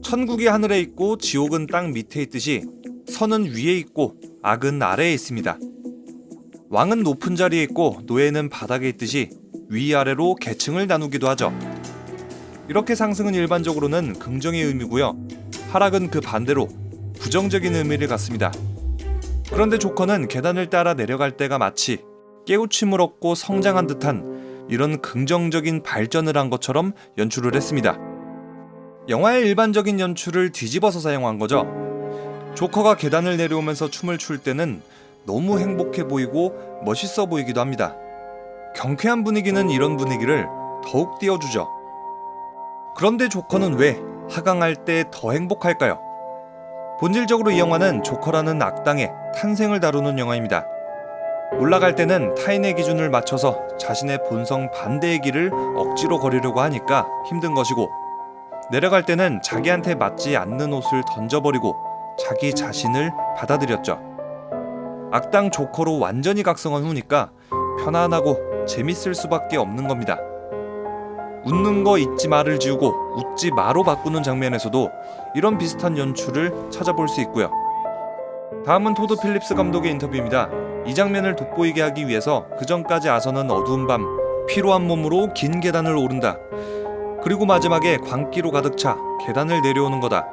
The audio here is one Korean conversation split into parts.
천국이 하늘에 있고 지옥은 땅 밑에 있듯이 선은 위에 있고 악은 아래에 있습니다. 왕은 높은 자리에 있고 노예는 바닥에 있듯이 위아래로 계층을 나누기도 하죠. 이렇게 상승은 일반적으로는 긍정의 의미고요. 하락은 그 반대로 부정적인 의미를 갖습니다. 그런데 조커는 계단을 따라 내려갈 때가 마치 깨우침을 얻고 성장한 듯한 이런 긍정적인 발전을 한 것처럼 연출을 했습니다. 영화의 일반적인 연출을 뒤집어서 사용한 거죠. 조커가 계단을 내려오면서 춤을 출 때는 너무 행복해 보이고 멋있어 보이기도 합니다. 경쾌한 분위기는 이런 분위기를 더욱 띄워주죠. 그런데 조커는 왜 하강할 때 더 행복할까요? 본질적으로 이 영화는 조커라는 악당의 탄생을 다루는 영화입니다. 올라갈 때는 타인의 기준을 맞춰서 자신의 본성 반대의 길을 억지로 걸으려고 하니까 힘든 것이고, 내려갈 때는 자기한테 맞지 않는 옷을 던져버리고 자기 자신을 받아들였죠. 악당 조커로 완전히 각성한 후니까 편안하고 재밌을 수밖에 없는 겁니다. 웃는 거 잊지 마를 지우고 웃지 마로 바꾸는 장면에서도 이런 비슷한 연출을 찾아볼 수 있고요. 다음은 토드 필립스 감독의 인터뷰입니다. 이 장면을 돋보이게 하기 위해서 그전까지 아서는 어두운 밤 피로한 몸으로 긴 계단을 오른다. 그리고 마지막에 광기로 가득 차 계단을 내려오는 거다.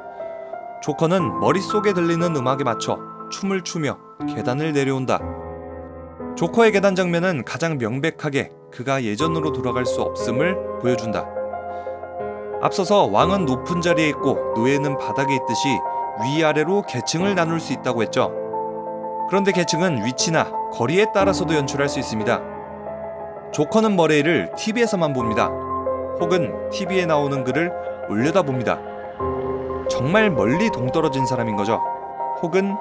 조커는 머릿속에 들리는 음악에 맞춰 춤을 추며 계단을 내려온다. 조커의 계단 장면은 가장 명백하게 그가 예전으로 돌아갈 수 없음을 보여준다. 앞서서 왕은 높은 자리에 있고 노예는 바닥에 있듯이 위아래로 계층을 나눌 수 있다고 했죠. 그런데 계층은 위치나 거리에 따라서도 연출할 수 있습니다. 조커는 머레이를 TV에서만 봅니다. 혹은 TV에 나오는 글을 올려다봅니다. 정말 멀리 동떨어진 사람인 거죠. 혹은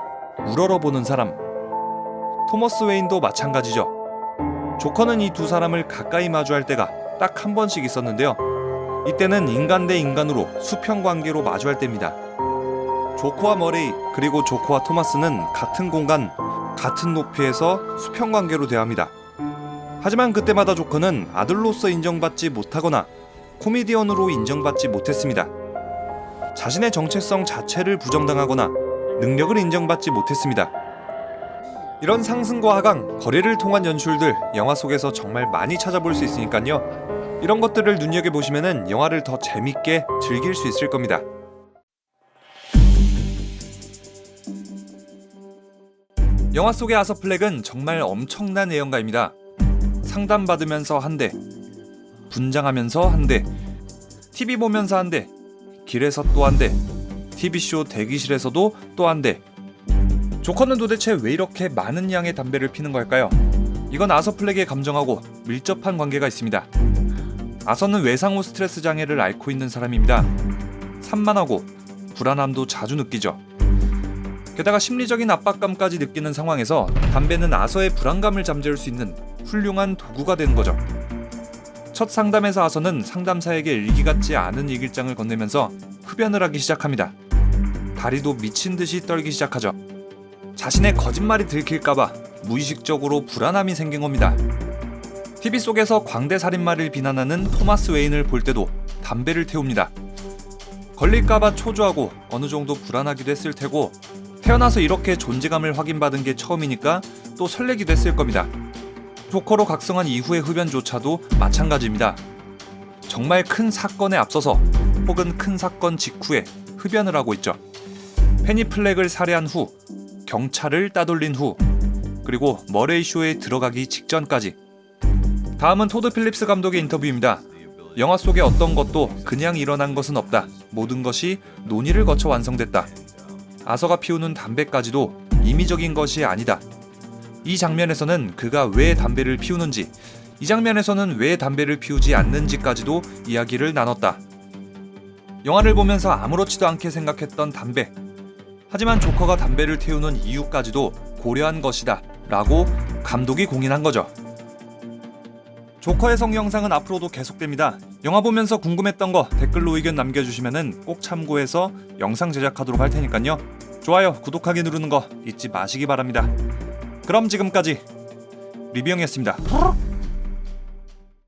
우러러보는 사람. 토머스 웨인도 마찬가지죠. 조커는 이 두 사람을 가까이 마주할 때가 딱 한 번씩 있었는데요. 이때는 인간 대 인간으로 수평 관계로 마주할 때입니다. 조커와 머레이 그리고 조커와 토마스는 같은 공간, 같은 높이에서 수평 관계로 대합니다. 하지만 그때마다 조커는 아들로서 인정받지 못하거나 코미디언으로 인정받지 못했습니다. 자신의 정체성 자체를 부정당하거나 능력을 인정받지 못했습니다. 이런 상승과 하강, 거리를 통한 연출들 영화 속에서 정말 많이 찾아볼 수 있으니까요. 이런 것들을 눈여겨보시면 영화를 더 재밌게 즐길 수 있을 겁니다. 영화 속의 아서 플렉은 정말 엄청난 애연가입니다. 상담받으면서 한 대, 분장하면서 한 대, TV 보면서 한 대, 길에서 또 한 대, TV쇼 대기실에서도 또 한 대. 조커는 도대체 왜 이렇게 많은 양의 담배를 피는 걸까요? 이건 아서 플렉의 감정하고 밀접한 관계가 있습니다. 아서는 외상후 스트레스 장애를 앓고 있는 사람입니다. 산만하고 불안함도 자주 느끼죠. 게다가 심리적인 압박감까지 느끼는 상황에서 담배는 아서의 불안감을 잠재울 수 있는 훌륭한 도구가 되는 거죠. 첫 상담에서 아서는 상담사에게 일기 같지 않은 일기장을 건네면서 흡연을 하기 시작합니다. 다리도 미친 듯이 떨기 시작하죠. 자신의 거짓말이 들킬까봐 무의식적으로 불안함이 생긴 겁니다. TV 속에서 광대 살인마를 비난하는 토마스 웨인을 볼 때도 담배를 태웁니다. 걸릴까봐 초조하고 어느 정도 불안하기도 했을 테고, 태어나서 이렇게 존재감을 확인받은 게 처음이니까 또 설레기도 했을 겁니다. 조커로 각성한 이후의 흡연조차도 마찬가지입니다. 정말 큰 사건에 앞서서 혹은 큰 사건 직후에 흡연을 하고 있죠. 페니 플렉을 살해한 후, 경찰을 따돌린 후, 그리고 머레이 쇼에 들어가기 직전까지. 다음은 토드 필립스 감독의 인터뷰입니다. 영화 속의 어떤 것도 그냥 일어난 것은 없다. 모든 것이 논의를 거쳐 완성됐다. 아서가 피우는 담배까지도 임의적인 것이 아니다. 이 장면에서는 그가 왜 담배를 피우는지, 이 장면에서는 왜 담배를 피우지 않는지까지도 이야기를 나눴다. 영화를 보면서 아무렇지도 않게 생각했던 담배. 하지만 조커가 담배를 태우는 이유까지도 고려한 것이다 라고 감독이 공인한 거죠. 조커의 성영상은 앞으로도 계속됩니다. 영화 보면서 궁금했던 거 댓글로 의견 남겨주시면 꼭 참고해서 영상 제작하도록 할 테니까요. 좋아요, 구독하기 누르는 거 잊지 마시기 바랍니다. 그럼 지금까지 리뷰형이었습니다.